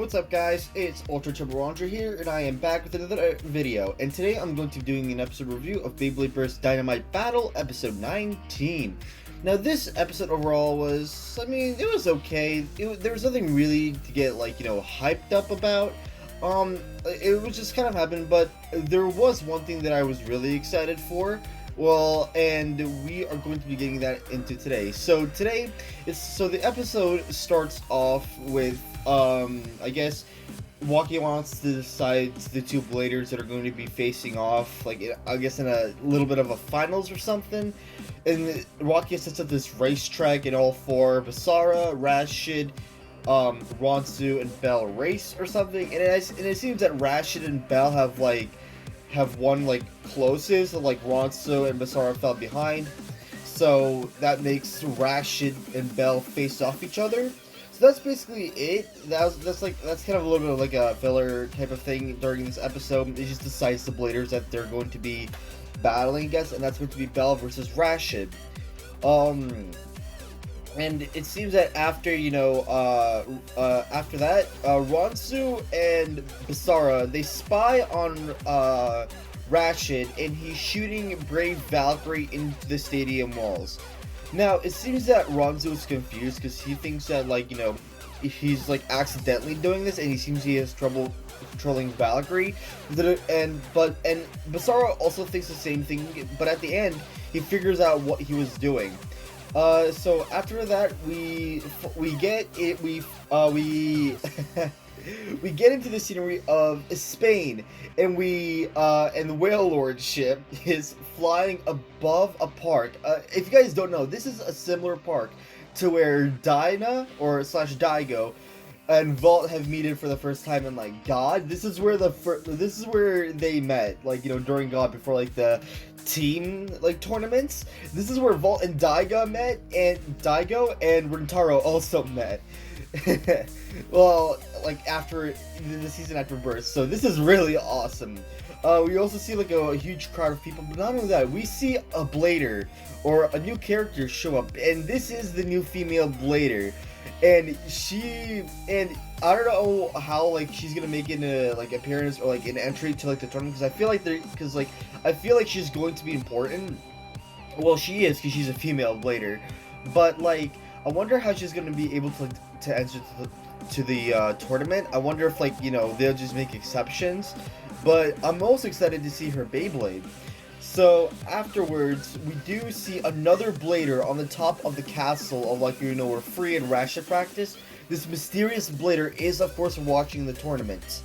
what's up guys, it's Ultra Turbo Ranger here, and I am back with another video, and today I'm going to be doing an episode review of Beyblade Burst Dynamite Battle, episode 19. Now this episode overall was, it was okay. There was nothing really to get, hyped up about. It was just kind of happened, but there was one thing that I was really excited for. Well, and we are going to be getting that into today. So the episode starts off with, I guess, Waki wants to decide the two bladers that are going to be facing off, I guess in a little bit of a finals or something. And Waki sets up this racetrack, and all four, Basara, Rashid, Ronsu, and Bell race or something. And it seems that Rashid and Bell have won closest, Ronsu and Basara fell behind, so that makes Rashid and Bell face off each other. So that's basically it. That's kind of a little bit of a filler type of thing during this episode. It just decides the bladers that they're going to be battling against, and that's going to be Bell versus Rashid. And it seems that after after that, Ronsu and Basara, they spy on Rashid, and he's shooting Brave Valkyrie into the stadium walls. Now, it seems that Ronsu is confused because he thinks that he's accidentally doing this, and he seems he has trouble controlling Valkyrie. And Basara also thinks the same thing, but at the end, he figures out what he was doing. So after that, we get into the scenery of Spain, and and the Whale Lord ship is flying above a park. If you guys don't know, this is a similar park to where Dyna Daigo and Vault have meted for the first time in God. This is where they met, during God, before the team tournaments. This is where Vault and Daigo met, and Daigo and Rentaro also met. Well, after the season after Burst, so this is really awesome. We also see a huge crowd of people, but not only that, we see a Blader, or a new character, show up, and this is the new female Blader. And I don't know how she's gonna make an appearance or an entry to the tournament, because I feel I feel like she's going to be important. Well, she is, because she's a female Blader, but I wonder how she's gonna be able to enter to the tournament. I wonder if they'll just make exceptions, but I'm most excited to see her Beyblade. So afterwards, we do see another Blader on the top of the castle of where Free and Rashid practice. This mysterious Blader is of course watching the tournament.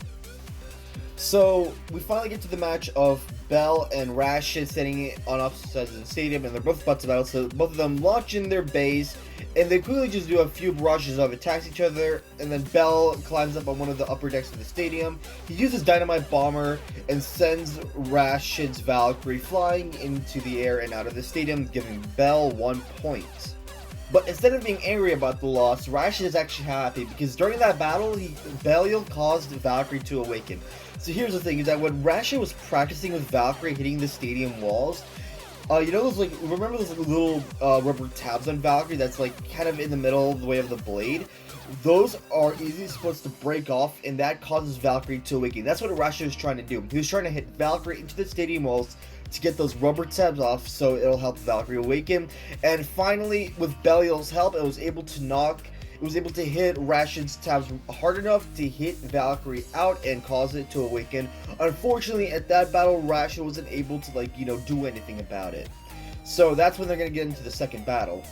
So we finally get to the match of Bell and Rashid standing on opposite sides of the stadium, and they're both about to battle. So both of them launch in their bays, and they quickly just do a few barrages of attacks each other. And then Bell climbs up on one of the upper decks of the stadium. He uses Dynamite Bomber and sends Rashid's Valkyrie flying into the air and out of the stadium, giving Bell 1 point. But instead of being angry about the loss, Rashid is actually happy, because during that battle, Belial caused Valkyrie to awaken. So here's the thing, is that when Rashid was practicing with Valkyrie hitting the stadium walls, those remember those little rubber tabs on Valkyrie that's kind of in the middle of the way of the blade? Those are easily supposed to break off, and that causes Valkyrie to awaken. That's what Rashid was trying to do. He was trying to hit Valkyrie into the stadium walls to get those rubber tabs off, so it'll help Valkyrie awaken. And finally, with Belial's help, it was able to hit Rashid's tabs hard enough to hit Valkyrie out and cause it to awaken. Unfortunately, at that battle, Rashid wasn't able to do anything about it. So that's when they're gonna get into the second battle.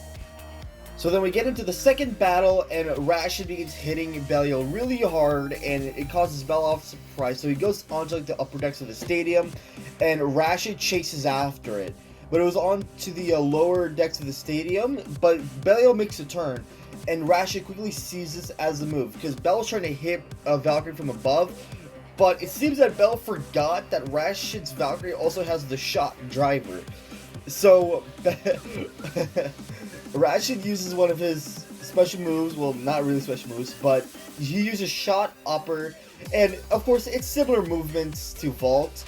So then we get into the second battle, and Rashid begins hitting Belial really hard, and it causes Bell off surprise. So he goes onto the upper decks of the stadium, and Rashid chases after it. But it was on to the lower decks of the stadium, but Belial makes a turn, and Rashid quickly sees this as a move, because Bell was trying to hit Valkyrie from above, but it seems that Bell forgot that Rashid's Valkyrie also has the shot driver. So Rashid uses one of his special moves, well, not really special moves, but he uses shot upper, and of course it's similar movements to Vault,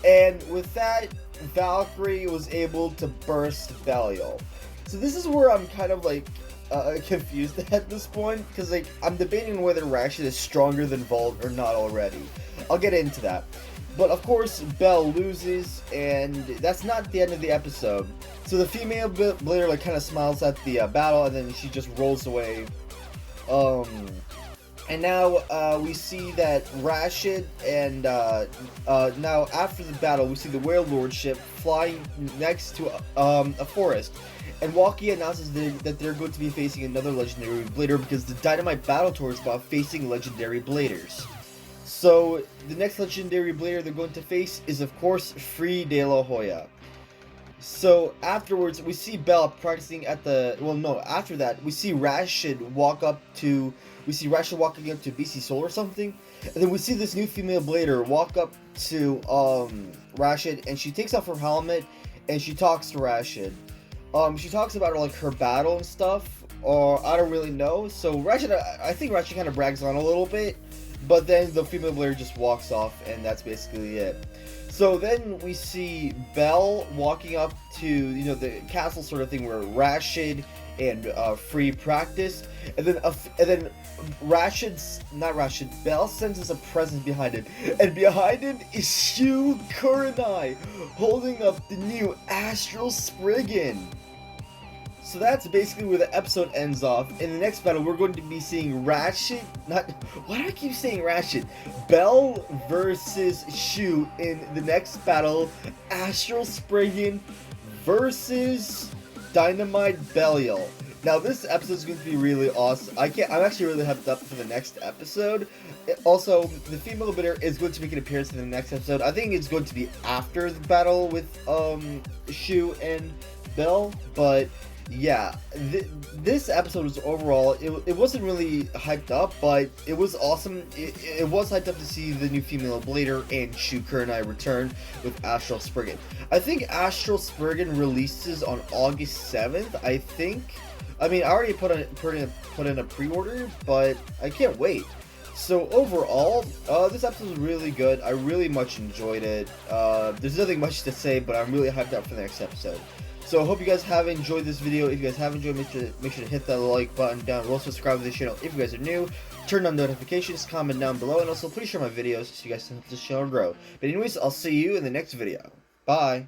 and with that, Valkyrie was able to burst Belial. So this is where I'm kind of confused at this point, because like I'm debating whether Rashid is stronger than Volt or not already. I'll get into that. But of course, Belle loses, and that's not the end of the episode. So the female Blader like kind of smiles at the battle, and then she just rolls away. And now we see that Rashid and now after the battle, we see the Whale Lord ship flying next to a forest. And Walkie announces that they're going to be facing another legendary Blader because the Dynamite Battle Tour is about facing legendary Bladers. So the next legendary Blader they're going to face is of course Free De La Hoya. So afterwards we see Belle practicing at the after that we see Rashid walking up to BC Soul or something, and then we see this new female Blader walk up to Rashid, and she takes off her helmet and she talks to Rashid. She talks about like her battle and stuff, or I don't really know. So Rashid, I think Rashid kind of brags on a little bit, but then the female Blader just walks off, and that's basically it. So then we see Belle walking up to the castle sort of thing where Rashid and Free practice, and then Belle sends us a present behind him, and behind him is SHU Kurenai holding up the new Astral Spriggan. So that's basically where the episode ends off. In the next battle, we're going to be seeing why do I keep saying Rashid? Belle versus SHU in the next battle, Astral Spriggan versus Dynamite Belial. Now this episode is going to be really awesome. I'm actually really hyped up for the next episode. Also, the female Blader is going to make an appearance in the next episode. I think it's going to be after the battle with SHU and Belle, but yeah, this episode was overall, it wasn't really hyped up, but it was awesome. It was hyped up to see the new female Blader and SHU Kurenai return with Astral Spriggan. I think Astral Spriggan releases on August 7th, I think. I mean, I already put in a pre-order, but I can't wait. So overall, this episode was really good. I really much enjoyed it. There's nothing much to say, but I'm really hyped up for the next episode. So I hope you guys have enjoyed this video. If you guys have enjoyed, make sure to hit that like button down below, subscribe to the channel if you guys are new, turn on notifications, comment down below, and also please share my videos so you guys can help this channel grow. But anyways, I'll see you in the next video. Bye!